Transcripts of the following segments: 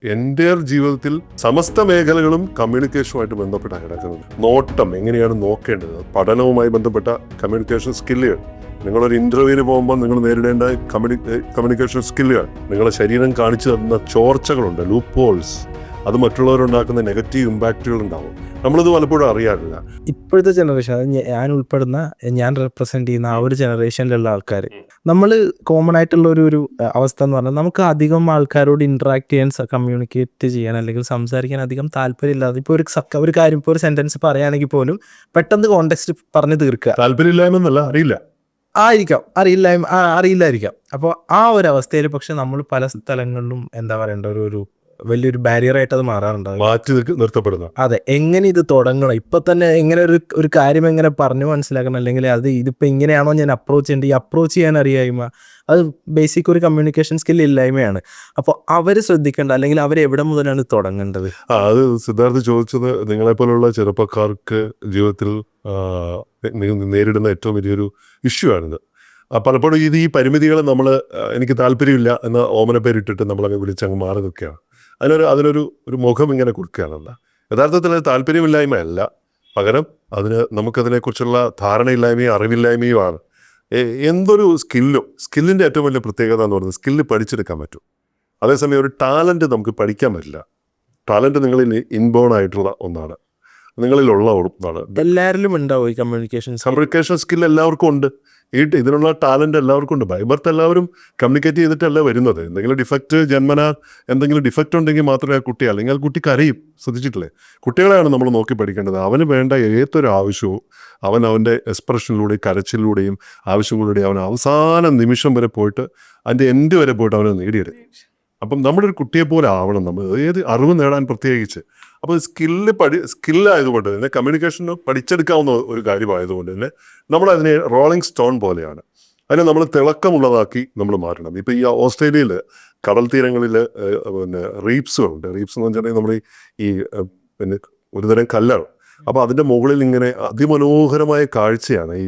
എൻ്റെ ജീവിതത്തിൽ സമസ്ത മേഖലകളും കമ്മ്യൂണിക്കേഷനുമായിട്ട് ബന്ധപ്പെട്ടാണ് കിടക്കുന്നത്. നോട്ടം എങ്ങനെയാണ് നോക്കേണ്ടത്, പഠനവുമായി ബന്ധപ്പെട്ട കമ്മ്യൂണിക്കേഷൻ സ്കില്ലുകൾ, നിങ്ങളൊരു ഇന്റർവ്യൂവിന് പോകുമ്പോൾ നിങ്ങൾ നേരിടേണ്ട കമ്മ്യൂണിക്കേഷൻ സ്കില്ലുകൾ, നിങ്ങളുടെ ശരീരം കാണിച്ചു തരുന്ന ചോർച്ചകളുണ്ട്, ലൂപ്പ് ഹോൾസ്, അത് മറ്റുള്ളവരുണ്ടാക്കുന്ന നെഗറ്റീവ് ഇമ്പാക്റ്റുകൾ ഉണ്ടാവും. നമ്മളിത് പലപ്പോഴും അറിയാറില്ല. ഇപ്പോഴത്തെ ജനറേഷൻ, അത് ഞാൻ ഉൾപ്പെടുന്ന, ഞാൻ റെപ്രസെന്റ് ചെയ്യുന്ന ആ ഒരു ജനറേഷനിലുള്ള ആൾക്കാർ, നമ്മൾ കോമൺ ആയിട്ടുള്ള ഒരു അവസ്ഥ എന്ന് പറഞ്ഞാൽ നമുക്ക് അധികം ആൾക്കാരോട് ഇന്ററാക്ട് ചെയ്യാൻ, കമ്മ്യൂണിക്കേറ്റ് ചെയ്യാൻ അല്ലെങ്കിൽ സംസാരിക്കാൻ അധികം താല്പര്യമില്ലാതെ ഇപ്പോൾ ഒരു കാര്യം, ഇപ്പോൾ ഒരു സെന്റൻസ് പറയുകയാണെങ്കിൽ പോലും പെട്ടെന്ന് കോണ്ടെക്സ്റ്റ് പറഞ്ഞ് തീർക്കുക. താല്പര്യമില്ലായ്മ അറിയില്ല അറിയില്ലായിരിക്കാം. അപ്പോൾ ആ ഒരു അവസ്ഥയിൽ പക്ഷെ നമ്മൾ പല സ്ഥലങ്ങളിലും എന്താ പറയേണ്ട ഒരു വലിയൊരു ബാരിയറായിട്ട് അത് മാറാറുണ്ട്, മാറ്റി നിർത്തപ്പെടുന്ന. അതെ, എങ്ങനെ ഇത് തുടങ്ങണം, ഇപ്പൊ തന്നെ എങ്ങനെ ഒരു കാര്യം എങ്ങനെ പറഞ്ഞു മനസ്സിലാക്കണം, അല്ലെങ്കിൽ ഇതിപ്പോ ഇങ്ങനെയാണോ ഞാൻ അപ്രോച്ച് ചെയ്യേണ്ടത്, ഈ അപ്രോച്ച് ചെയ്യാൻ അറിയായ്മ, അത് ബേസിക് ഒരു കമ്മ്യൂണിക്കേഷൻ സ്കിൽ ഇല്ലായ്മയാണ്. അപ്പോൾ അവർ ശ്രദ്ധിക്കേണ്ട, അല്ലെങ്കിൽ അവർ എവിടെ മുതലാണ് തുടങ്ങേണ്ടത്? അത് സിദ്ധാർത്ഥ് ചോദിച്ചത് നിങ്ങളെപ്പോലുള്ള ചെറുപ്പക്കാർക്ക് ജീവിതത്തിൽ നേരിടുന്ന ഏറ്റവും വലിയൊരു ഇഷ്യൂ ആണിത്. പലപ്പോഴും ഈ പരിമിതികൾ നമ്മൾ എനിക്ക് താല്പര്യമില്ല എന്ന ഓമന പേരിട്ടിട്ട് നമ്മളങ്ങ് വിളിച്ചങ്ങ് മാറി നിൽക്കുകയാണ്. അതിനൊരു മുഖം ഇങ്ങനെ കൊടുക്കുകയാണല്ല. യഥാർത്ഥത്തിൽ താല്പര്യമില്ലായ്മയല്ല, പകരം നമുക്കതിനെക്കുറിച്ചുള്ള ധാരണയില്ലായ്മയും അറിവില്ലായ്മയുമാണ്. എന്തൊരു സ്കില്ലിൻ്റെ ഏറ്റവും വലിയ പ്രത്യേകത എന്ന് പറയുന്നത് സ്കില്ല് പഠിച്ചെടുക്കാൻ പറ്റും. അതേസമയം ഒരു ടാലൻറ്റ് നമുക്ക് പഠിക്കാൻ പറ്റില്ല. ടാലൻറ്റ് നിങ്ങളിൽ ഇൻബോൺ ആയിട്ടുള്ള ഒന്നാണ്, നിങ്ങളിലുള്ള ഒന്നാണ്. എല്ലാവരിലും ഉണ്ടാവും ഈ കമ്മ്യൂണിക്കേഷൻ സ്കിൽ എല്ലാവർക്കും ഉണ്ട്. ഇതിനുള്ള ടാലൻറ്റ് എല്ലാവർക്കും ഉണ്ട്. ബൈ ബർത്ത് എല്ലാവരും കമ്മ്യൂണിക്കേറ്റ് ചെയ്തിട്ടല്ല വരുന്നത്. എന്തെങ്കിലും എന്തെങ്കിലും ഡിഫക്റ്റ് ഉണ്ടെങ്കിൽ മാത്രമേ ആ കുട്ടി, അല്ലെങ്കിൽ ആ കുട്ടി കരയും. ശ്രദ്ധിച്ചിട്ടില്ലേ? കുട്ടികളെയാണ് നമ്മൾ നോക്കി പഠിക്കേണ്ടത്. അവന് വേണ്ട ഏതൊരു ആവശ്യവും അവൻ്റെ എക്സ്പ്രഷനിലൂടെയും കരച്ചിലൂടെയും ആവശ്യങ്ങളിലൂടെയും അവൻ അവസാന നിമിഷം വരെ പോയിട്ട്, അതിൻ്റെ എൻഡ് വരെ പോയിട്ട് അവനെ നേടിയെടുക്കും. അപ്പം നമ്മുടെ ഒരു കുട്ടിയെപ്പോലെ ആവണം നമ്മൾ, ഏത് അറിവ് നേടാൻ പ്രത്യേകിച്ച്. അപ്പോൾ സ്കില്ലായതുകൊണ്ട് തന്നെ, കമ്മ്യൂണിക്കേഷന് പഠിച്ചെടുക്കാവുന്ന ഒരു കാര്യമായതുകൊണ്ട് തന്നെ നമ്മളതിനെ റോളിംഗ് സ്റ്റോൺ പോലെയാണ്. അതിനെ നമ്മൾ തിളക്കമുള്ളതാക്കി നമ്മൾ മാറ്റണം. ഇപ്പോൾ ഈ ഓസ്ട്രേലിയയിൽ കടൽ തീരങ്ങളിൽ റീപ്സുകളുണ്ട്. റീപ്സ് എന്ന് വെച്ചിട്ടുണ്ടെങ്കിൽ നമ്മൾ ഒരുതരം കല്ലാണ്. അപ്പോൾ അതിൻ്റെ മുകളിൽ ഇങ്ങനെ അതിമനോഹരമായ കാഴ്ചയാണ് ഈ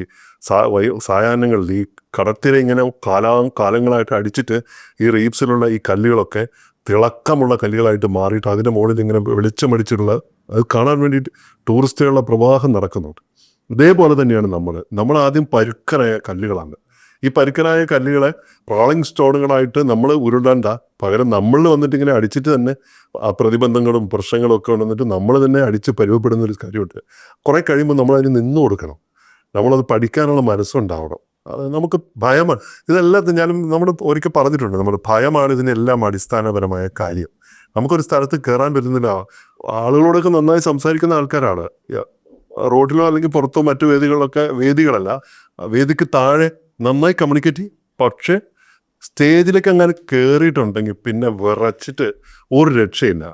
സായാഹ്നങ്ങളിൽ ഈ കടൽത്തീര ഇങ്ങനെ കാലങ്ങളായിട്ട് അടിച്ചിട്ട് ഈ റീപ്സിലുള്ള ഈ കല്ലുകളൊക്കെ തിളക്കമുള്ള കല്ലുകളായിട്ട് മാറിയിട്ട് അതിൻ്റെ മുകളിൽ ഇങ്ങനെ വെളിച്ചമടിച്ചിട്ടുള്ള, അത് കാണാൻ വേണ്ടിയിട്ട് ടൂറിസ്റ്റുകളുടെ പ്രവാഹം നടക്കുന്നുണ്ട്. ഇതേപോലെ തന്നെയാണ് നമ്മൾ ആദ്യം പരുക്കനായ കല്ലുകളാണ്. ഈ പരുക്കനായ കല്ലുകളെ റോളിംഗ് സ്റ്റോണുകളായിട്ട് നമ്മൾ ഉരുളണ്ട, പകരം നമ്മൾ വന്നിട്ട് ഇങ്ങനെ അടിച്ചിട്ട് തന്നെ ആ പ്രതിബന്ധങ്ങളും പ്രശ്നങ്ങളും ഒക്കെ വന്നിട്ട് നമ്മൾ തന്നെ അടിച്ച് പരുവപ്പെടുന്നൊരു കാര്യമുണ്ട്. കുറേ കഴിയുമ്പോൾ നമ്മളതിന് നിന്നു കൊടുക്കണം. നമ്മളത് പഠിക്കാനുള്ള മനസ്സുണ്ടാവണം. അത് നമുക്ക് ഭയമാണ് ഇതെല്ലാം. നമ്മൾ ഒരിക്കൽ പറഞ്ഞിട്ടുണ്ട്, നമ്മൾ ഭയമാണ് ഇതിനെല്ലാം അടിസ്ഥാനപരമായ കാര്യം. നമുക്കൊരു സ്ഥലത്ത് കയറാൻ പറ്റുന്നില്ല. ആളുകളോടൊക്കെ നന്നായി സംസാരിക്കുന്ന ആൾക്കാരാണ്, റോഡിലോ അല്ലെങ്കിൽ പുറത്തോ മറ്റു വേദികളല്ല, വേദിക്ക് താഴെ നന്നായി കമ്മ്യൂണിക്കേറ്റ് ചെയ്യും. പക്ഷേ സ്റ്റേജിലേക്ക് അങ്ങനെ കയറിയിട്ടുണ്ടെങ്കിൽ പിന്നെ വിറച്ചിട്ട് ഒരു രക്ഷയില്ല.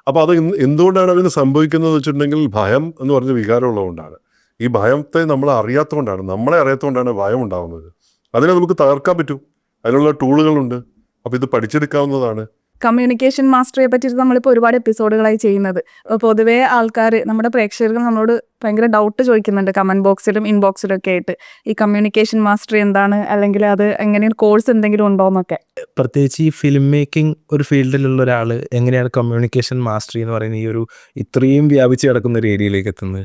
അപ്പോൾ അത് എന്തുകൊണ്ടാണ് അതിന് സംഭവിക്കുന്നത് വെച്ചിട്ടുണ്ടെങ്കിൽ, ഭയം എന്ന് പറഞ്ഞ വികാരമുള്ളതുകൊണ്ടാണ്. ഈ ഭയത്തെ നമ്മളെ അറിയാത്തതുകൊണ്ടാണ് ഭയം ഉണ്ടാകുന്നത്. അതിനെ നമുക്ക് തകർക്കാൻ പറ്റും. അതിനുള്ള ടൂളുകളുണ്ട്. അപ്പോൾ ഇത് പഠിച്ചെടുക്കാവുന്നതാണ്. കമ്മ്യൂണിക്കേഷൻ മാസ്റ്ററിയെ പറ്റിയിട്ട് നമ്മളിപ്പോൾ ഒരുപാട് എപ്പിസോഡുകളായി ചെയ്യുന്നത്. പൊതുവേ ആൾക്കാർ, നമ്മുടെ പ്രേക്ഷകർ നമ്മളോട് ഭയങ്കര ഡൗട്ട് ചോദിക്കുന്നുണ്ട് കമൻറ്റ് ബോക്സിലും ഇൻബോക്സിലും ഒക്കെ ആയിട്ട്. ഈ കമ്മ്യൂണിക്കേഷൻ മാസ്റ്ററി എന്താണ്, അല്ലെങ്കിൽ അത് എങ്ങനെയാണ്, കോഴ്സ് എന്തെങ്കിലും ഉണ്ടോ എന്നൊക്കെ. പ്രത്യേകിച്ച് ഈ ഫിലിം മേക്കിംഗ് ഒരു ഫീൽഡിലുള്ള ഒരാൾ എങ്ങനെയാണ് കമ്മ്യൂണിക്കേഷൻ മാസ്റ്ററി എന്ന് പറയുന്ന ഇത്രയും വ്യാപിച്ച് കിടക്കുന്ന ഒരു ഏരിയയിലേക്ക് എത്തുന്നത്?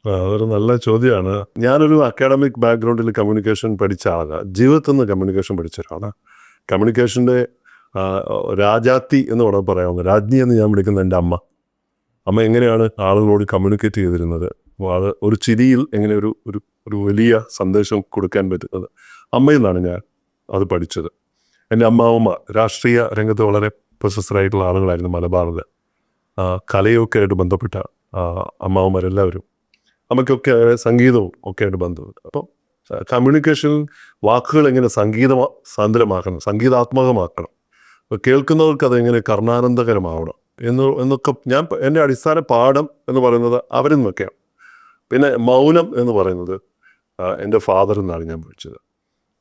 അതൊരു നല്ല ചോദ്യമാണ്. ഞാനൊരു അക്കാഡമിക് ബാക്ക്ഗ്രൗണ്ടിൽ കമ്മ്യൂണിക്കേഷൻ പഠിച്ച ആളാണ്. ജീവിതത്തിൽ നിന്ന് കമ്മ്യൂണിക്കേഷൻ പഠിച്ച ഒരാളാണ്. കമ്മ്യൂണിക്കേഷൻ്റെ രാജാത്തി എന്ന് പറയാവുന്ന, രാജ്ഞി എന്ന് ഞാൻ വിളിക്കുന്ന എൻ്റെ അമ്മ എങ്ങനെയാണ് ആളുകളോട് കമ്മ്യൂണിക്കേറ്റ് ചെയ്തിരുന്നത്, അത് ഒരു ചിരിയിൽ എങ്ങനെ ഒരു വലിയ സന്ദേശം കൊടുക്കാൻ പറ്റുന്നത്, അമ്മയിൽ നിന്നാണ് ഞാൻ അത് പഠിച്ചത്. എൻ്റെ അമ്മാവമ്മ രാഷ്ട്രീയ രംഗത്ത് വളരെ പ്രശസ്തരായിട്ടുള്ള ആളുകളായിരുന്നു മലബാറിൽ. കലയൊക്കെ ആയിട്ട് ബന്ധപ്പെട്ട അമ്മാവന്മാരെല്ലാവരും. അമ്മയ്ക്കൊക്കെ സംഗീതവും ഒക്കെ ആയിട്ട് ബന്ധമുണ്ട്. അപ്പം കമ്മ്യൂണിക്കേഷനിൽ വാക്കുകൾ എങ്ങനെ സംഗീതാത്മകമാക്കണം, കേൾക്കുന്നവർക്ക് അതെങ്ങനെ കർണാനന്ദകരമാവണം എന്നൊക്കെ എൻ്റെ അടിസ്ഥാന പാഠം എന്ന് പറയുന്നത് അവരിൽ നിന്നൊക്കെയാണ്. പിന്നെ മൗനം എന്ന് പറയുന്നത് എൻ്റെ ഫാദറിൽ നിന്നാണ് ഞാൻ പഠിച്ചത്.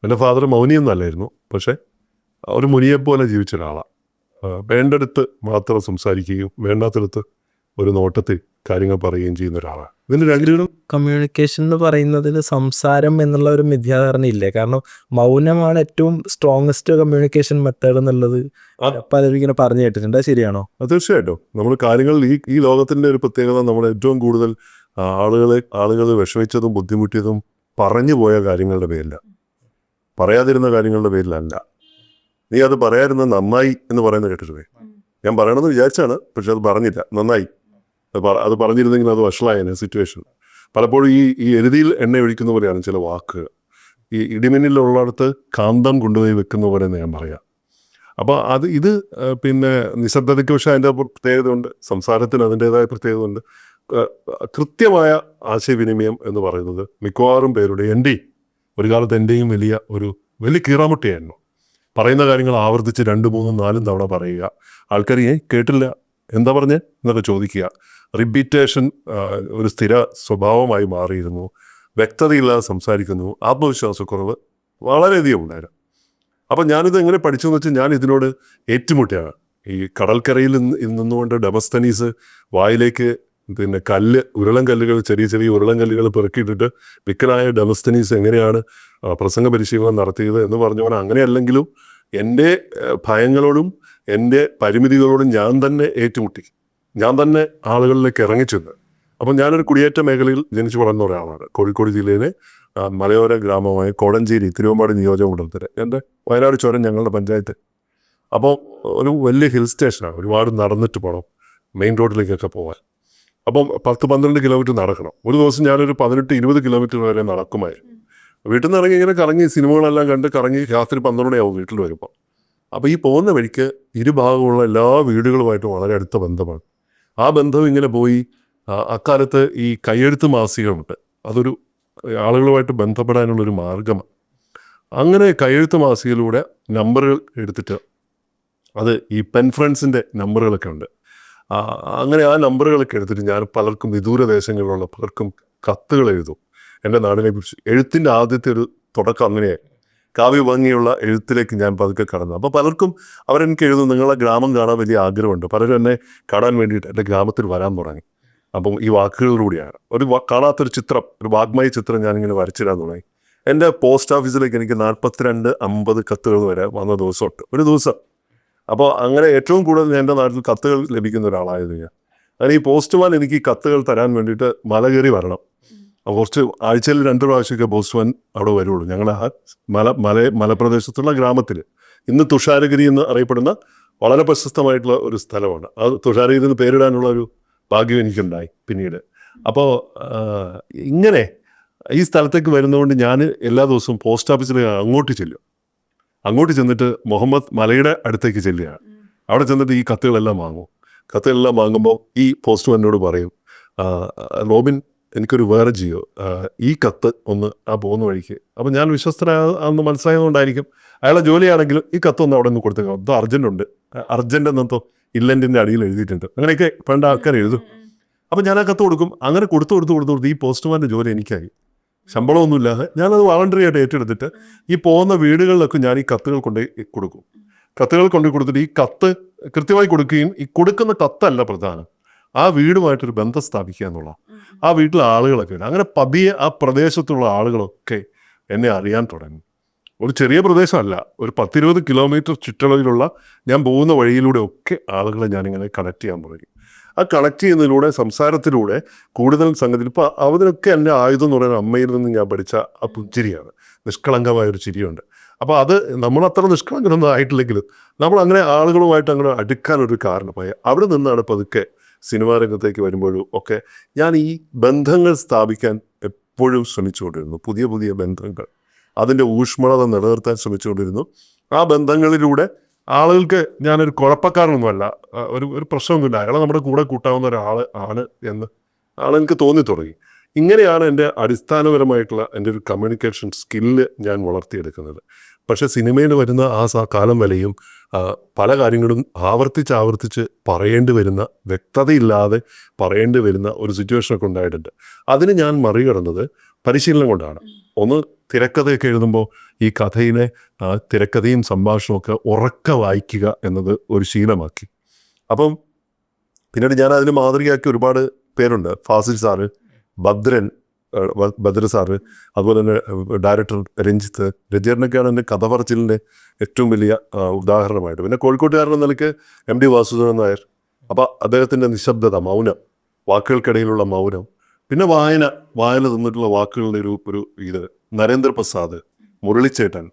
എൻ്റെ ഫാദർ മൗനിയൊന്നല്ലായിരുന്നു, പക്ഷേ ഒരു മുനിയെപ്പോലെ ജീവിച്ച ഒരാളാണ്. വേണ്ടടുത്ത് മാത്രം സംസാരിക്കുകയും വേണ്ടാത്തടുത്ത് ഒരു നോട്ടത്തിൽ കാര്യങ്ങൾ പറയുകയും ചെയ്യുന്ന ഒരാളാണ്. ഇതിന് രണ്ടിനും കമ്മ്യൂണിക്കേഷൻ എന്ന് പറയുന്നതിൽ സംസാരം എന്നുള്ള ഒരു മിഥ്യാധാരണ ഇല്ലേ? കാരണം മൗനമാണ് ഏറ്റവും സ്ട്രോങ്സ്റ്റ് കമ്മ്യൂണിക്കേഷൻ മെത്തേഡ് എന്നുള്ളത് പലരും ഇങ്ങനെ പറഞ്ഞു കേട്ടിട്ടുണ്ട്. അത് ശരിയാണോ? തീർച്ചയായിട്ടും നമ്മൾ കാര്യങ്ങൾ ഈ ലോകത്തിൻ്റെ ഒരു പ്രത്യേകത, നമ്മൾ ഏറ്റവും കൂടുതൽ ആളുകൾ വിഷമിച്ചതും ബുദ്ധിമുട്ടിയതും പറഞ്ഞു പോയ കാര്യങ്ങളുടെ പേരില്ല, പറയാതിരുന്ന കാര്യങ്ങളുടെ പേരിലല്ല. നീ അത് പറയാതിരുന്ന നന്നായി എന്ന് പറയുന്നത് കേട്ടിട്ട് ഞാൻ പറയണമെന്ന് വിചാരിച്ചാണ്, പക്ഷെ അത് പറഞ്ഞില്ല, നന്നായി. അത് പറഞ്ഞിരുന്നെങ്കിൽ അത് വഷളായതിന് സിറ്റുവേഷൻ. പലപ്പോഴും ഈ എരുതിയിൽ എണ്ണ ഒഴിക്കുന്ന പോലെയാണ് ചില വാക്കുകൾ. ഈ ഇടിമിന്നിലുള്ളിടത്ത് കാന്തം കൊണ്ടുപോയി വെക്കുന്ന പോലെ ഞാൻ പറയാം. അപ്പോൾ ഇത് പിന്നെ നിശബ്ദതയ്ക്ക് പക്ഷേ അതിൻ്റെ പ്രത്യേകതയുണ്ട്, സംസാരത്തിന് അതിൻ്റേതായ പ്രത്യേകതയുണ്ട്. കൃത്യമായ ആശയവിനിമയം എന്ന് പറയുന്നത് മിക്കവാറും പേരുടെ ഒരു കാലത്ത് എൻ്റെയും വലിയ കീറാമുട്ടിയായിരുന്നു. പറയുന്ന കാര്യങ്ങൾ ആവർത്തിച്ച് 2, 3, 4 തവണ പറയുക. ആൾക്കാർ കേട്ടില്ല, എന്താ പറഞ്ഞേ എന്നൊക്കെ ചോദിക്കുക. റിപ്പീറ്റേഷൻ ഒരു സ്ഥിര സ്വഭാവമായി മാറിയിരുന്നു. വ്യക്തതയില്ലാതെ സംസാരിക്കുന്നു. ആത്മവിശ്വാസക്കുറവ് വളരെയധികം ഉണ്ടായിരുന്നു. അപ്പം ഞാനിത് എങ്ങനെ പഠിച്ചു എന്ന് വെച്ചാൽ ഞാൻ ഇതിനോട് ഏറ്റുമുട്ടിയാണ്. ഈ കടൽക്കരയിൽ നിന്നുകൊണ്ട് ഡെമസ്തനീസ് വായിലേക്ക് പിന്നെ ഉരുളൻ കല്ലുകൾ, ചെറിയ ഉരുളൻ കല്ലുകൾ പെറുക്കിയിട്ടിട്ട് വിക്കനായ ഡെമസ്തനീസ് എങ്ങനെയാണ് പ്രസംഗ പരിശീലനം നടത്തിയത് എന്ന് പറഞ്ഞുകൊണ്ട്, അങ്ങനെയല്ലെങ്കിലും എൻ്റെ ഭയങ്ങളോടും എൻ്റെ പരിമിതികളോടും ഞാൻ തന്നെ ഏറ്റുമുട്ടി, ഞാൻ തന്നെ ആളുകളിലേക്ക് ഇറങ്ങിച്ചെന്ന്. അപ്പം ഞാനൊരു കുടിയേറ്റ മേഖലയിൽ ജനിച്ചു വളർന്ന ഒരാളാണ്. കോഴിക്കോട് ജില്ലയിലെ മലയോര ഗ്രാമമായ കോടഞ്ചേരി തിരുവമ്പാടി നിയോജകമണ്ഡലത്തിൽ. എൻ്റെ വയനാട് ചുരം ഞങ്ങളുടെ പഞ്ചായത്ത്. അപ്പോൾ ഒരു വലിയ ഹിൽ സ്റ്റേഷനാണ്, ഒരുപാട് നടന്നിട്ട് പോകണം മെയിൻ റോഡിലേക്കൊക്കെ പോകാൻ. അപ്പം 10-12 കിലോമീറ്റർ നടക്കണം. ഒരു ദിവസം ഞാനൊരു 18-20 കിലോമീറ്റർ വരെ നടക്കുമായിരുന്നു. വീട്ടിൽ നിന്ന് ഇങ്ങനെ കറങ്ങി സിനിമകളെല്ലാം കണ്ട് കറങ്ങി രാത്രി 12 മണിയാവും വീട്ടിൽ വരുമ്പോൾ. അപ്പോൾ ഈ പോകുന്ന വഴിക്ക് ഇരുഭാഗമുള്ള എല്ലാ വീടുകളുമായിട്ടും വളരെ അടുത്ത ബന്ധമാണ്. ആ ബന്ധം ഇങ്ങനെ പോയി. അക്കാലത്ത് ഈ കയ്യെഴുത്ത് മാസികകളുണ്ട്, അതൊരു ആളുകളുമായിട്ട് ബന്ധപ്പെടാനുള്ളൊരു മാർഗമാണ്. അങ്ങനെ കയ്യെഴുത്ത് മാസികയിലൂടെ നമ്പറുകൾ എടുത്തിട്ട്, അത് ഈ പെൻ ഫ്രണ്ട്സിൻ്റെ നമ്പറുകളൊക്കെ ഉണ്ട്, അങ്ങനെ ആ നമ്പറുകളൊക്കെ എടുത്തിട്ട് ഞാൻ പലർക്കും, വിദൂര ദേശങ്ങളിലുള്ള പലർക്കും കത്തുകൾ എഴുതും എൻ്റെ നാടിനെ കുറിച്ച്. എഴുത്തിൻ്റെ ആദ്യത്തെ ഒരു തുടക്കം അങ്ങനെയായി. കാവ്യഭംഗിയുള്ള എഴുത്തിലേക്ക് ഞാൻ പതുക്കെ കടന്നു. അപ്പോൾ പലർക്കും അവരെനിക്ക് എഴുതും, നിങ്ങളെ ഗ്രാമം കാണാൻ വലിയ ആഗ്രഹമുണ്ട്. പലരും എന്നെ കാണാൻ വേണ്ടിയിട്ട് എൻ്റെ ഗ്രാമത്തിൽ വരാൻ തുടങ്ങി. അപ്പം ഈ വാക്കുകളിലൂടെയാണ് കാണാത്തൊരു ചിത്രം, ഒരു വാഗ്മയ ചിത്രം ഞാനിങ്ങനെ വരച്ചിടാൻ തുടങ്ങി. എൻ്റെ പോസ്റ്റ് ഓഫീസിലേക്ക് എനിക്ക് 42-50 കത്തുകൾ വരെ വന്ന ദിവസമുണ്ട് ഒരു ദിവസം. അപ്പോൾ അങ്ങനെ ഏറ്റവും കൂടുതൽ എൻ്റെ നാട്ടിൽ കത്തുകൾ ലഭിക്കുന്ന ഒരാളായിരുന്നു ഞാൻ. അങ്ങനെ ഈ പോസ്റ്റ്മാൻ എനിക്ക് ഈ കത്തുകൾ തരാൻ വേണ്ടിയിട്ട് മല കയറി വരണം. അപ്പോൾ കുറച്ച് ആഴ്ചയിൽ 2 പ്രാവശ്യമൊക്കെ പോസ്റ്റ്മാൻ അവിടെ വരുള്ളൂ. ഞങ്ങൾ ആ മലപ്രദേശത്തുള്ള ഗ്രാമത്തിൽ, ഇന്ന് തുഷാരഗിരി എന്ന് അറിയപ്പെടുന്ന വളരെ പ്രശസ്തമായിട്ടുള്ള ഒരു സ്ഥലമാണ്. അത് തുഷാരഗിരി എന്ന് പേരിടാനുള്ള ഒരു ഭാഗ്യം എനിക്കുണ്ടായി പിന്നീട്. അപ്പോൾ ഇങ്ങനെ ഈ സ്ഥലത്തേക്ക് വരുന്നതുകൊണ്ട് ഞാൻ എല്ലാ ദിവസവും പോസ്റ്റ് ഓഫീസിലേക്ക് അങ്ങോട്ട് ചെന്നിട്ട് മുഹമ്മദ് മലയുടെ അടുത്തേക്ക് ചെല്ലുകയാണ്. അവിടെ ചെന്നിട്ട് ഈ കത്തുകളെല്ലാം വാങ്ങുമ്പോൾ ഈ പോസ്റ്റ്മാനോട് പറയും, റോബിൻ എനിക്കൊരു വേറെ ചെയ്യോ, ഈ കത്ത് ഒന്ന് പോകുന്ന വഴിക്ക്. അപ്പം ഞാൻ വിശ്വസ്തനാണെന്ന് മനസ്സിലായതുകൊണ്ടായിരിക്കും, അയാളെ ജോലിയാണെങ്കിലും ഈ കത്തൊന്ന് അവിടെ നിന്ന് കൊടുത്തേക്കാം, എന്തോ അർജൻറ്റ് എന്നെന്തോ ഇല്ലൻറ്റിൻ്റെ അടിയിൽ എഴുതിയിട്ടുണ്ട്, അങ്ങനെയൊക്കെ പണ്ട് ആൾക്കാർ എഴുതും. അപ്പം ഞാൻ ആ കത്ത് കൊടുക്കും. അങ്ങനെ കൊടുത്ത് ഈ പോസ്റ്റ്മാൻ്റെ ജോലി എനിക്കായി. ശമ്പളമൊന്നുമില്ലാതെ ഞാനത് വളണ്ടറി ആയിട്ട് ഏറ്റെടുത്തിട്ട് ഈ പോകുന്ന വീടുകളിലൊക്കെ ഞാൻ ഈ കത്തുകൾ കൊണ്ടുപോയി കൊടുത്തിട്ട് ഈ കത്ത് കൃത്യമായി കൊടുക്കുകയും, ഈ കൊടുക്കുന്ന കത്തല്ല പ്രധാനം, ആ വീടുമായിട്ടൊരു ബന്ധം സ്ഥാപിക്കുക എന്നുള്ള, ആ വീട്ടിലെ ആളുകളൊക്കെ ഉണ്ട്. അങ്ങനെ പതിയെ ആ പ്രദേശത്തുള്ള ആളുകളൊക്കെ എന്നെ അറിയാൻ തുടങ്ങി. ഒരു ചെറിയ പ്രദേശമല്ല, ഒരു 10-20 കിലോമീറ്റർ ചുറ്റളവിലുള്ള ഞാൻ പോകുന്ന വഴിയിലൂടെ ഒക്കെ ആളുകളെ ഞാനിങ്ങനെ കണക്ട് ചെയ്യാൻ തുടങ്ങി. ആ കണക്ട് ചെയ്യുന്നതിലൂടെ, സംസാരത്തിലൂടെ കൂടുതൽ സംഗതി. ഇപ്പോൾ അതിനൊക്കെ എൻ്റെ ആയുധം എന്ന് പറയുന്നത് അമ്മയിൽ നിന്ന് ഞാൻ പഠിച്ച ആ പുഞ്ചിരിയാണ്, നിഷ്കളങ്കമായൊരു ചിരിയുണ്ട്. അപ്പോൾ അത് നമ്മളത്ര നിഷ്കളങ്കനൊന്നും ആയിട്ടില്ലെങ്കിലും നമ്മൾ അങ്ങനെ ആളുകളുമായിട്ട് അങ്ങനെ അടുക്കാനൊരു കാരണമായി. അവിടെ നിന്നാണ് പതുക്കെ സിനിമാ രംഗത്തേക്ക് വരുമ്പോഴും ഒക്കെ ഞാൻ ഈ ബന്ധങ്ങൾ സ്ഥാപിക്കാൻ എപ്പോഴും ശ്രമിച്ചുകൊണ്ടിരുന്നു. പുതിയ ബന്ധങ്ങൾ, അതിൻ്റെ ഊഷ്മളത നിലനിർത്താൻ ശ്രമിച്ചുകൊണ്ടിരുന്നു. ആ ബന്ധങ്ങളിലൂടെ ആളുകൾക്ക് ഞാനൊരു കുഴപ്പക്കാരനൊന്നുമല്ല, ഒരു പ്രശ്നമൊന്നുമില്ല, അയാളെ നമ്മുടെ കൂടെ കൂട്ടാവുന്ന ഒരാൾ ആണ് എന്ന് ആളെനിക്ക് തോന്നി തുടങ്ങി. ഇങ്ങനെയാണ് എൻ്റെ അടിസ്ഥാനപരമായിട്ടുള്ള എൻ്റെ ഒരു കമ്മ്യൂണിക്കേഷൻ സ്കില്ല് ഞാൻ വളർത്തിയെടുക്കുന്നത്. പക്ഷേ സിനിമയിൽ വരുന്ന ആ കാലം വരെയും പല കാര്യങ്ങളും ആവർത്തിച്ച് പറയേണ്ടി വരുന്ന, വ്യക്തതയില്ലാതെ പറയേണ്ടി വരുന്ന ഒരു സിറ്റുവേഷനൊക്കെ ഉണ്ടായിട്ടുണ്ട്. അതിന് ഞാൻ മറികടന്നത് പരിശീലനം കൊണ്ടാണ്. ഒന്ന്, തിരക്കഥയൊക്കെ എഴുതുമ്പോൾ ഈ കഥയിലെ തിരക്കഥയും സംഭാഷണമൊക്കെ ഉറക്കെ വായിക്കുക എന്നത് ഒരു ശീലമാക്കി. അപ്പം പിന്നീട് ഞാൻ അതിന് മാതൃകയാക്കി ഒരുപാട് പേരുണ്ട്. ഫാസിൽ സാറ്, ബദ്ര സാറ്, അതുപോലെ തന്നെ ഡയറക്ടർ രഞ്ജിത്ത്. രഞ്ജിത്തിനൊക്കെയാണ് എൻ്റെ കഥ പറച്ചിലിൻ്റെ ഏറ്റവും വലിയ ഉദാഹരണമായിട്ട്. പിന്നെ കോഴിക്കോട്ടുകാരൻ നിലയ്ക്ക് MD വാസുദേവൻ നായർ. അപ്പോൾ അദ്ദേഹത്തിൻ്റെ നിശബ്ദത, മൗനം, വാക്കുകൾക്കിടയിലുള്ള മൗനം. പിന്നെ വായന തന്നിട്ടുള്ള വാക്കുകളുടെ ഒരു ഇത് നരേന്ദ്രപ്രസാദ്, മുരളിച്ചേട്ടൻ,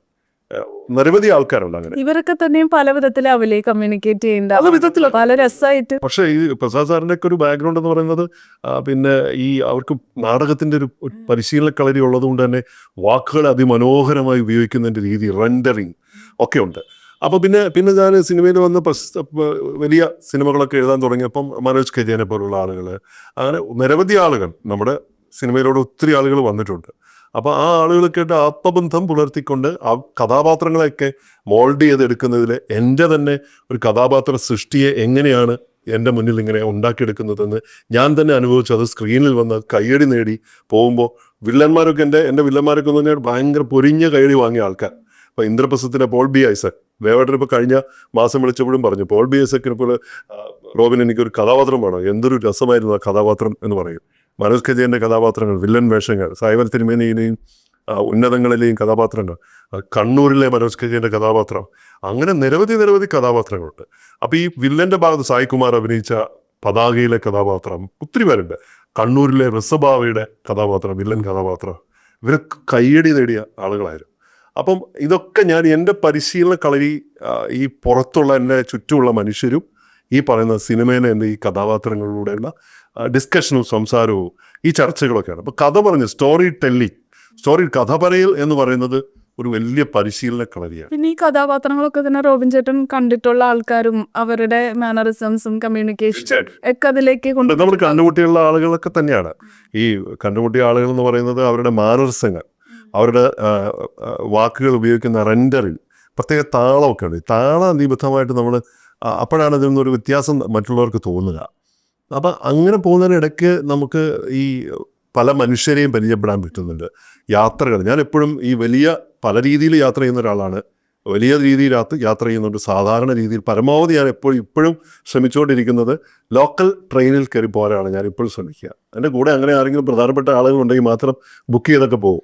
നിരവധി ആൾക്കാരുണ്ട് അങ്ങനെ. ഇവരൊക്കെ തന്നെയും പല വിധത്തിലാവില്ലേ കമ്മ്യൂണിക്കേറ്റ് പല വിധത്തിലാണ്. ചെയ്യേണ്ട, പല രസമായിട്ട്. പക്ഷേ ഈ പ്രസാദ് സാറിൻ്റെ ഒക്കെ ഒരു ബാക്ക്ഗ്രൗണ്ട് എന്ന് പറയുന്നത് പിന്നെ ഈ അവർക്ക് നാടകത്തിൻ്റെ ഒരു പരിശീലന കളരി ഉള്ളത് കൊണ്ട് തന്നെ വാക്കുകൾ അതിമനോഹരമായി ഉപയോഗിക്കുന്നതിൻ്റെ രീതി, റെൻഡറിങ് ഒക്കെ ഉണ്ട്. അപ്പോൾ പിന്നെ ഞാൻ സിനിമയിൽ വന്ന് വലിയ സിനിമകളൊക്കെ എഴുതാൻ തുടങ്ങിയപ്പം മനോജ് കെജേനെ പോലുള്ള ആളുകൾ, അങ്ങനെ നിരവധി ആളുകൾ നമ്മുടെ സിനിമയിലൂടെ ഒത്തിരി ആളുകൾ വന്നിട്ടുണ്ട്. അപ്പോൾ ആ ആളുകളൊക്കെയായിട്ട് ആത്മബന്ധം പുലർത്തിക്കൊണ്ട് ആ കഥാപാത്രങ്ങളെയൊക്കെ മോൾഡ് ചെയ്തെടുക്കുന്നതിൽ എൻ്റെ തന്നെ ഒരു കഥാപാത്ര സൃഷ്ടിയെ എങ്ങനെയാണ് എൻ്റെ മുന്നിൽ ഇങ്ങനെ ഉണ്ടാക്കിയെടുക്കുന്നതെന്ന് ഞാൻ തന്നെ അനുഭവിച്ചു. അത് സ്ക്രീനിൽ വന്ന് കയ്യടി നേടി പോകുമ്പോൾ വില്ലന്മാരൊക്കെ എൻ്റെ വില്ലന്മാരൊക്കെ എന്ന് പറഞ്ഞാൽ ഭയങ്കര പൊരിഞ്ഞ കയ്യടി വാങ്ങിയ ആൾക്കാർ. ഇപ്പോൾ ഇന്ദ്രപ്രസ്ഥത്തിൻ്റെ പോൾ ബി ഐസക്, വേവട്ടൻ ഇപ്പോൾ കഴിഞ്ഞ മാസം വിളിച്ചപ്പോഴും പറഞ്ഞു, പോൾ ബി ഐസക്കിനെ പോലെ റോബിൻ എനിക്കൊരു കഥാപാത്രം വേണം. എന്തൊരു രസമായിരുന്നു ആ കഥാപാത്രം എന്ന് പറയും. മനോജ് കെജേൻ്റെ കഥാപാത്രങ്ങൾ, വില്ലൻ വേഷങ്ങൾ, സായിവൽ തിരുമേനിയിലെയും ഉന്നതങ്ങളിലെയും കഥാപാത്രങ്ങൾ, കണ്ണൂരിലെ മനോജ് കെജേൻ്റെ കഥാപാത്രം, അങ്ങനെ നിരവധി കഥാപാത്രങ്ങളുണ്ട്. അപ്പോൾ ഈ വില്ലൻ്റെ ഭാഗത്ത് സായികുമാർ അഭിനയിച്ച പതാകയിലെ കഥാപാത്രം, ഒത്തിരി പേരുണ്ട്. കണ്ണൂരിലെ റിസബാവയുടെ കഥാപാത്രം, വില്ലൻ കഥാപാത്രം, ഇവരൊക്കെ കയ്യടി നേടിയ ആളുകളായിരുന്നു. അപ്പം ഇതൊക്കെ ഞാൻ എൻ്റെ പരിശീലന കളരി ഈ പുറത്തുള്ള എൻ്റെ ചുറ്റുമുള്ള മനുഷ്യരും ഈ പറയുന്ന സിനിമയിലെ എൻ്റെ ഈ കഥാപാത്രങ്ങളിലൂടെയുള്ള ഡിസ്കഷനും സംസാരവും ഈ ചർച്ചകളൊക്കെയാണ്. അപ്പോൾ കഥ പറഞ്ഞ് കഥ പറയൽ എന്ന് പറയുന്നത് ഒരു വലിയ പരിശീലന കളരിയാണ്. പിന്നെ ഈ കഥാപാത്രങ്ങളൊക്കെ തന്നെ റോബിൻ ചേട്ടൻ കണ്ടിട്ടുള്ള ആൾക്കാരും അവരുടെ മാനറിസംസും കമ്മ്യൂണിക്കേഷൻ ഒക്കെ അതിലേക്ക് നമ്മൾ കണ്ടുമുട്ടിയുള്ള ആളുകളൊക്കെ തന്നെയാണ്. ഈ കണ്ടുമുട്ടിയ ആളുകൾ എന്ന് പറയുന്നത് അവരുടെ മാനറിസങ്ങൾ, അവരുടെ വാക്കുകൾ ഉപയോഗിക്കുന്ന റെൻഡറിൽ പ്രത്യേക താളമൊക്കെ ഉണ്ട്. താളനിബദ്ധമായിട്ട് നമ്മൾ അപ്പോഴാണ് ഇതിൽ നിന്നൊരു വ്യത്യാസം മറ്റുള്ളവർക്ക് തോന്നുക. അപ്പം അങ്ങനെ പോകുന്നതിനിടയ്ക്ക് നമുക്ക് ഈ പല മനുഷ്യരെയും പരിചയപ്പെടാൻ പറ്റുന്നുണ്ട്. യാത്രകൾ, ഞാൻ എപ്പോഴും ഈ പല രീതിയിൽ യാത്ര ചെയ്യുന്ന ഒരാളാണ്. വലിയ രീതിയിൽ യാത്ര ചെയ്യുന്നുണ്ട്. സാധാരണ രീതിയിൽ പരമാവധി ഞാൻ ഇപ്പോഴും ശ്രമിച്ചുകൊണ്ടിരിക്കുന്നത് ലോക്കൽ ട്രെയിനിൽ കയറി പോകാനാണ് ഞാൻ ഇപ്പോഴും ശ്രമിക്കുക. എൻ്റെ കൂടെ അങ്ങനെ ആരെങ്കിലും പ്രധാനപ്പെട്ട ആളുകളുണ്ടെങ്കിൽ മാത്രം ബുക്ക് ചെയ്തൊക്കെ പോകും.